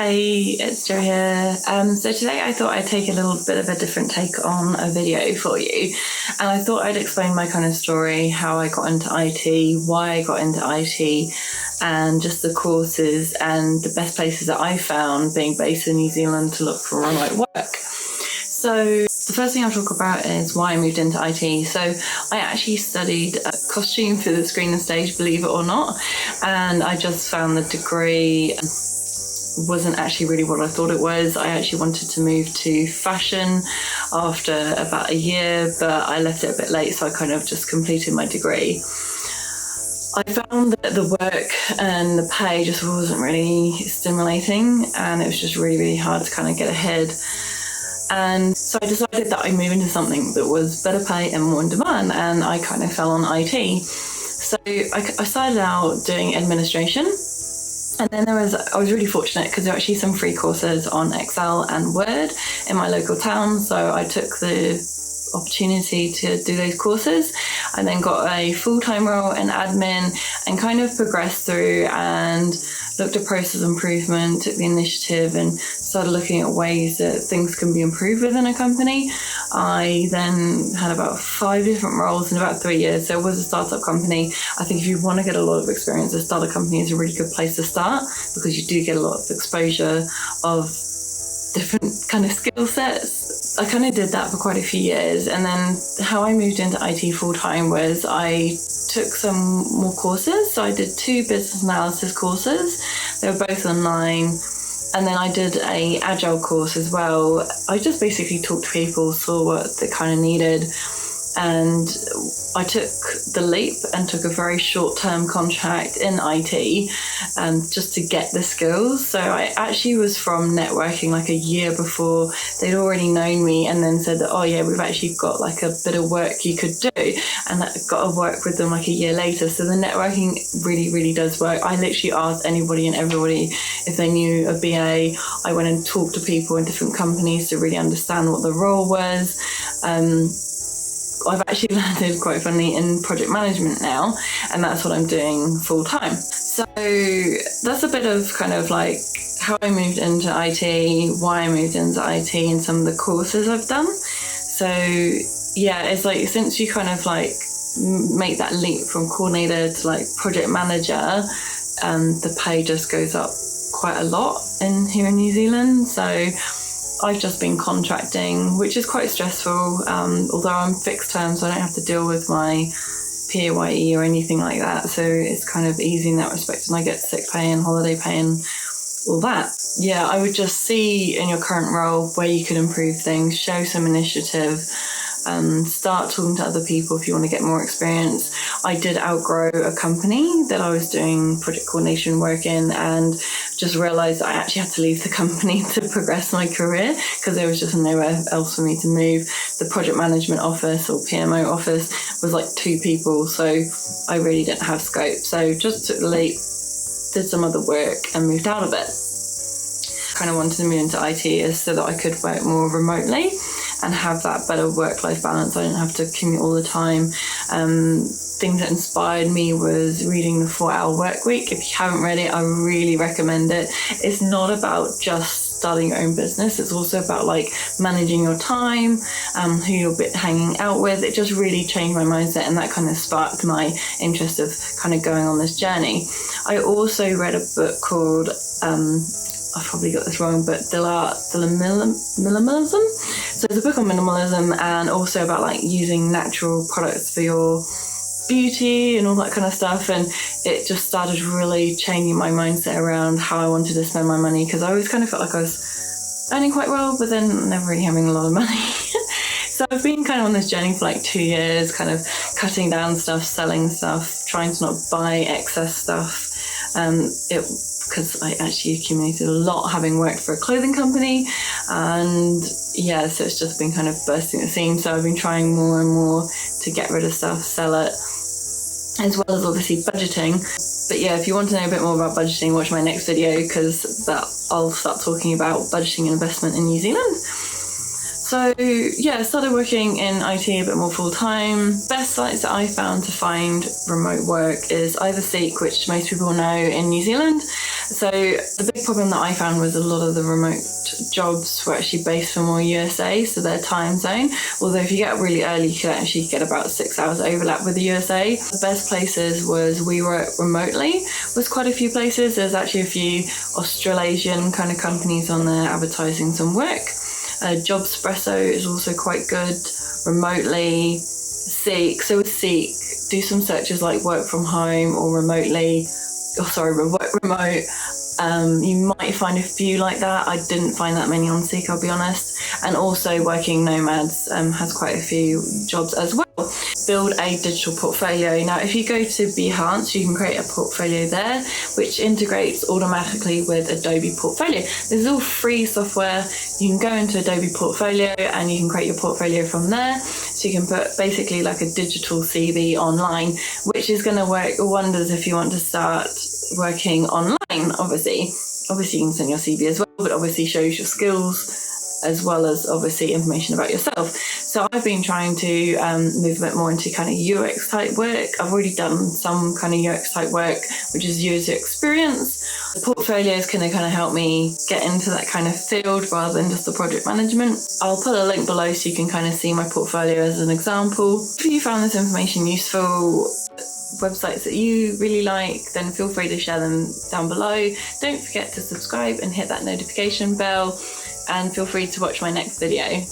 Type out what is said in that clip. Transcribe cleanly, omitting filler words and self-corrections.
Hi, it's Jo here. So today I thought I'd take a little bit of a different take on a video for you. And I thought I'd explain my kind of story, how I got into IT, why I got into IT, and just the courses and the best places that I found being based in New Zealand to look for remote work. So the first thing I'll talk about is why I moved into IT. So I actually studied costume for the screen and stage, believe it or not. And I just found the degree wasn't actually really what I thought it was. I actually wanted to move to fashion after about a year, but I left it a bit late, so I kind of just completed my degree. I found that the work and the pay just wasn't really stimulating, and it was just really, really hard to kind of get ahead. And so I decided that I'd move into something that was better pay and more in demand, and I kind of fell on IT. So I started out doing administration. And then I was really fortunate because there were actually some free courses on Excel and Word in my local town. So I took the opportunity to do those courses. I then got a full-time role in admin and kind of progressed through and looked at process improvement, took the initiative and started looking at ways that things can be improved within a company. I then had about 5 different roles in about 3 years. So it was a startup company. I think if you want to get a lot of experience, a startup company is a really good place to start because you do get a lot of exposure of different kind of skill sets. I kind of did that for quite a few years. And then how I moved into IT full-time was I took some more courses. So I did 2 business analysis courses. They were both online. And then I did a Agile course as well. I just basically talked to people, saw what they kind of needed. And I took the leap and took a very short-term contract in IT just to get the skills. So I actually was from networking like a year before. They'd already known me and then said that, oh yeah, we've actually got like a bit of work you could do. And I got to work with them like a year later. So the networking really, really does work. I literally asked anybody and everybody if they knew a BA. I went and talked to people in different companies to really understand what the role was. I've actually landed, quite funny, in project management now, and that's what I'm doing full time. So that's a bit of kind of like how I moved into IT, why I moved into IT, and some of the courses I've done. So yeah, it's like since you kind of like make that leap from coordinator to like project manager, the pay just goes up quite a lot here in New Zealand. So I've just been contracting, which is quite stressful, although I'm fixed term, so I don't have to deal with my PAYE or anything like that. So it's kind of easy in that respect, and I get sick pay and holiday pay and all that. Yeah, I would just see in your current role where you could improve things, show some initiative, start talking to other people if you want to get more experience. I did outgrow a company that I was doing project coordination work in and just realised I actually had to leave the company to progress my career because there was just nowhere else for me to move. The project management office or PMO office was like 2 people, so I really didn't have scope. So just took the leap, did some other work and moved out of it. Kind of wanted to move into IT is so that I could work more remotely and have that better work-life balance. I didn't have to commute all the time. Things that inspired me was reading the 4-Hour Work Week. If you haven't read it, I really recommend it. It's not about just starting your own business. It's also about like managing your time, who you're hanging out with. It just really changed my mindset, and that kind of sparked my interest of kind of going on this journey. I also read a book called I've probably got this wrong, but minimalism. So it's a book on minimalism and also about like using natural products for your beauty and all that kind of stuff. And it just started really changing my mindset around how I wanted to spend my money, because I always kind of felt like I was earning quite well, but then never really having a lot of money. So I've been kind of on this journey for like 2 years, kind of cutting down stuff, selling stuff, trying to not buy excess stuff. Because I actually accumulated a lot having worked for a clothing company, and yeah, so it's just been kind of bursting the seams. So I've been trying more and more to get rid of stuff, sell it, as well as obviously budgeting. But yeah, if you want to know a bit more about budgeting, watch my next video, because I'll start talking about budgeting and investment in New Zealand. So yeah, I started working in IT a bit more full time. Best sites that I found to find remote work is either Seek, which most people know in New Zealand, So the big problem that I found was a lot of the remote jobs were actually based from more USA, so their time zone. Although if you get up really early, you can actually get about 6 hours overlap with the USA. The best places was We Work Remotely, was quite a few places. There's actually a few Australasian kind of companies on there advertising some work. Jobspresso is also quite good. Remotely. Seek, so with Seek, do some searches like work from home or remotely, remote. You might find a few like that. I didn't find that many on Seek, I'll be honest. And also Working Nomads has quite a few jobs as well. Build a digital portfolio. Now, if you go to Behance, you can create a portfolio there, which integrates automatically with Adobe Portfolio. This is all free software. You can go into Adobe Portfolio and you can create your portfolio from there. So you can put basically like a digital CV online, which is going to work wonders if you want to start working online, obviously. Obviously, you can send your CV as well, but obviously shows your skills as well as obviously information about yourself. So I've been trying to move a bit more into kind of UX type work. I've already done some kind of UX type work, which is user experience. The portfolios can kind of help me get into that kind of field rather than just the project management. I'll put a link below so you can kind of see my portfolio as an example. If you found this information useful, websites that you really like, then feel free to share them down below. Don't forget to subscribe and hit that notification bell, and feel free to watch my next video.